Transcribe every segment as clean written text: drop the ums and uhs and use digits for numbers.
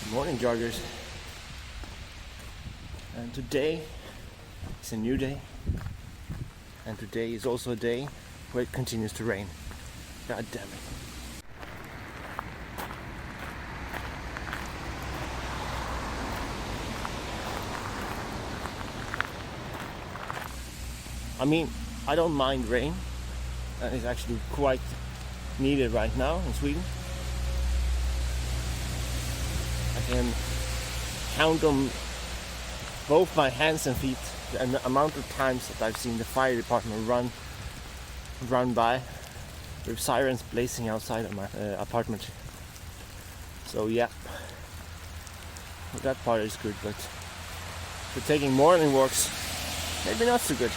Good morning, joggers. And today is a new day. And today is also a day where it continues to rain. God damn it. I mean, I don't mind rain. It's actually quite needed right now in Sweden. I can count on both my hands and feet the amount of times that I've seen the fire department run by with sirens blazing outside of my apartment. So yeah, well, that part is good, but for taking morning walks, maybe not so good.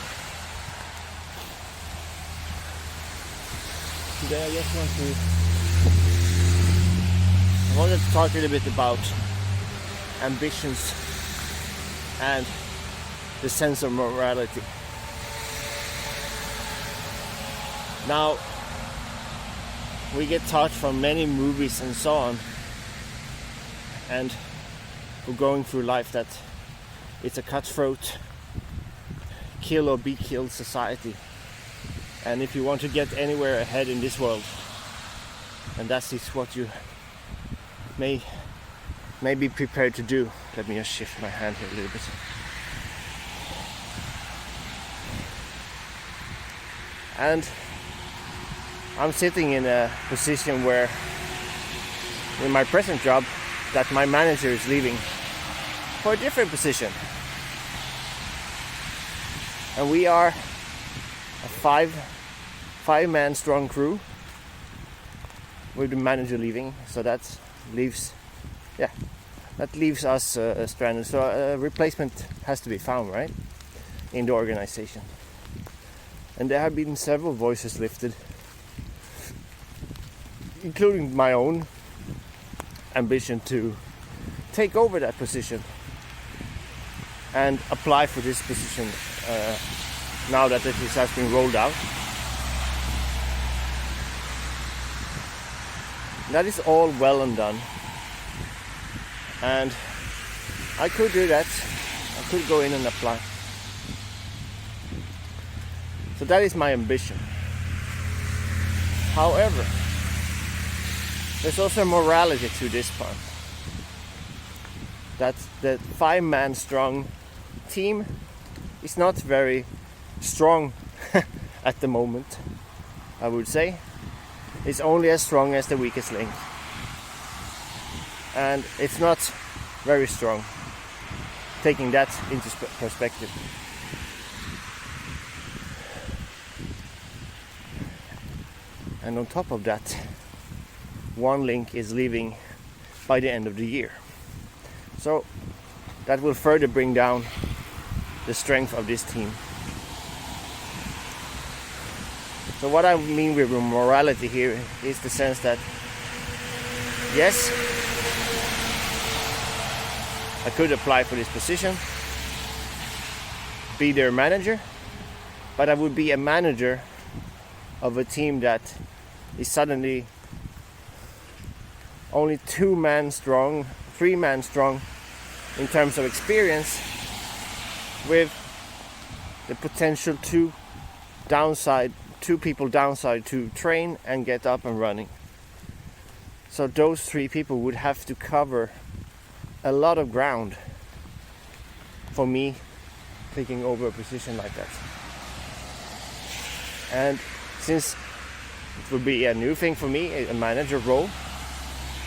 Today I just wanted to talk a little bit about ambitions and the sense of morality. Now, we get taught from many movies and so on, and we're going through life that it's a cutthroat, kill or be killed society. And if you want to get anywhere ahead in this world, and that is what you may be prepared to do. Let me just shift my hand here a little bit. And I'm sitting in a position where, in my present job, that my manager is leaving for a different position. And we are a five-man strong crew with the manager leaving, so that leaves us stranded. So a replacement has to be found, right, in the organization. And there have been several voices lifted, including my own ambition to take over that position and apply for this position now that it has been rolled out. That is all well and done. And I could do that. I could go in and apply. So that is my ambition. However, there's also morality to this part. That the 5-man strong team is not very strong at the moment, I would say. It's only as strong as the weakest link. And it's not very strong, taking that into perspective. And on top of that, one link is leaving by the end of the year. So that will further bring down the strength of this team. So what I mean with morality here is the sense that, yes, I could apply for this position, be their manager, but I would be a manager of a team that is suddenly only 2-man strong, 3-man strong in terms of experience, with the potential two people downside to train and get up and running. So those 3 people would have to cover a lot of ground for me taking over a position like that. And since it would be a new thing for me, a manager role,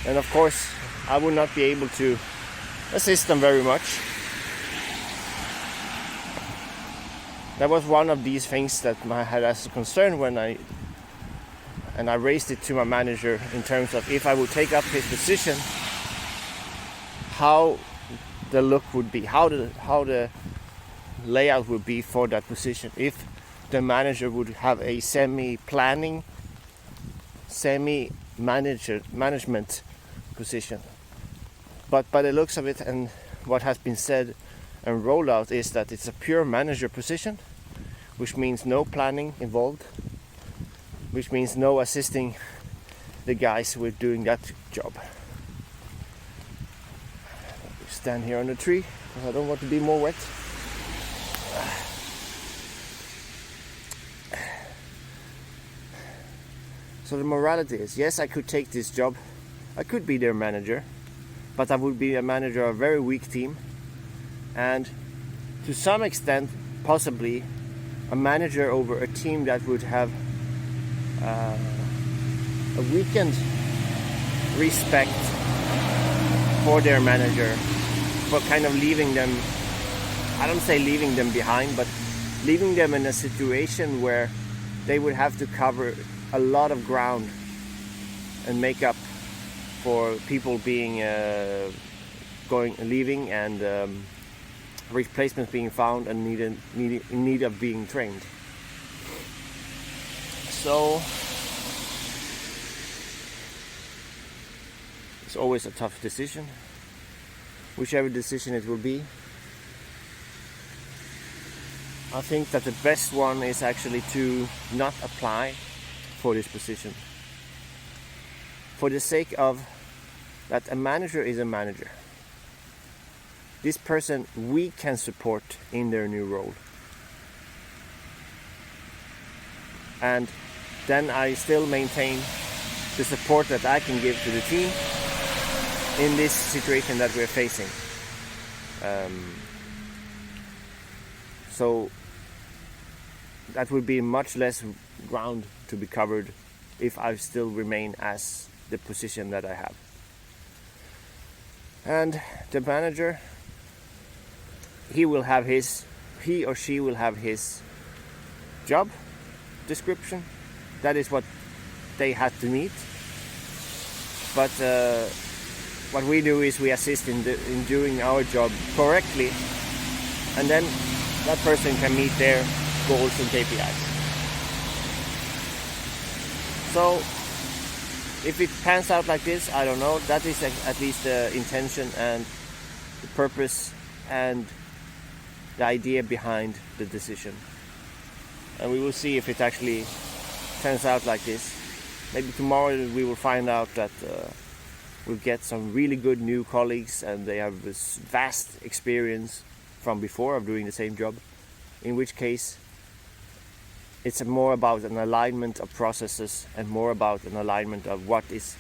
and of course I would not be able to assist them very much. That was one of these things that I had as a concern when I raised it to my manager in terms of if I would take up his position, how the look would be, how the layout would be for that position. If the manager would have a semi-planning, semi-management position. But by the looks of it and what has been said and rolled out is that it's a pure manager position, which means no planning involved, which means no assisting the guys with doing that job. stand here on the tree because I don't want to be more wet. So the morality is, yes, I could take this job. I could be their manager, but I would be a manager of a very weak team, and to some extent, possibly a manager over a team that would have a weakened respect for their manager, for kind of leaving them, I don't say leaving them behind, but leaving them in a situation where they would have to cover a lot of ground and make up for people being leaving, and replacements being found and in need of being trained. So it's always a tough decision, whichever decision it will be. I think that the best one is actually to not apply for this position, for the sake of that a manager is a manager. This person we can support in their new role, and then I still maintain the support that I can give to the team in this situation that we're facing. So that would be much less ground to be covered if I still remain as the position that I have. And the manager, he or she will have his job description. That is what they had to meet. But what we do is we assist in doing our job correctly, and then that person can meet their goals and KPIs. So if it pans out like this, I don't know. That is at least the intention and the purpose and the idea behind the decision. And we will see if it actually turns out like this. Maybe tomorrow we will find out that we'll get some really good new colleagues, and they have this vast experience from before of doing the same job, in which case it's more about an alignment of processes and more about an alignment of what is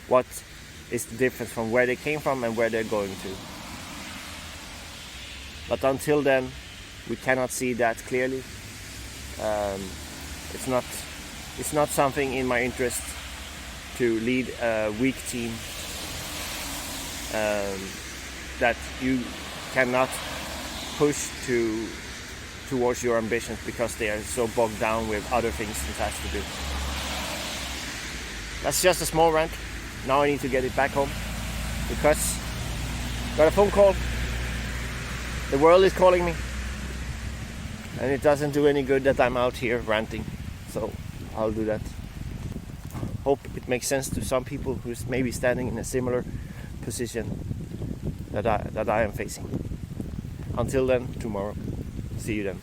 the difference from where they came from and where they're going to. But until then, we cannot see that clearly. It's not something in my interest to lead a weak team that you cannot push towards your ambitions because they are so bogged down with other things it has to do. That's just a small rant. Now I need to get it back home because got a phone call. The world is calling me, and it doesn't do any good that I'm out here ranting. So I'll do that. Hope it makes sense to some people who's maybe standing in a similar position that I am facing. Until then, tomorrow. See you then.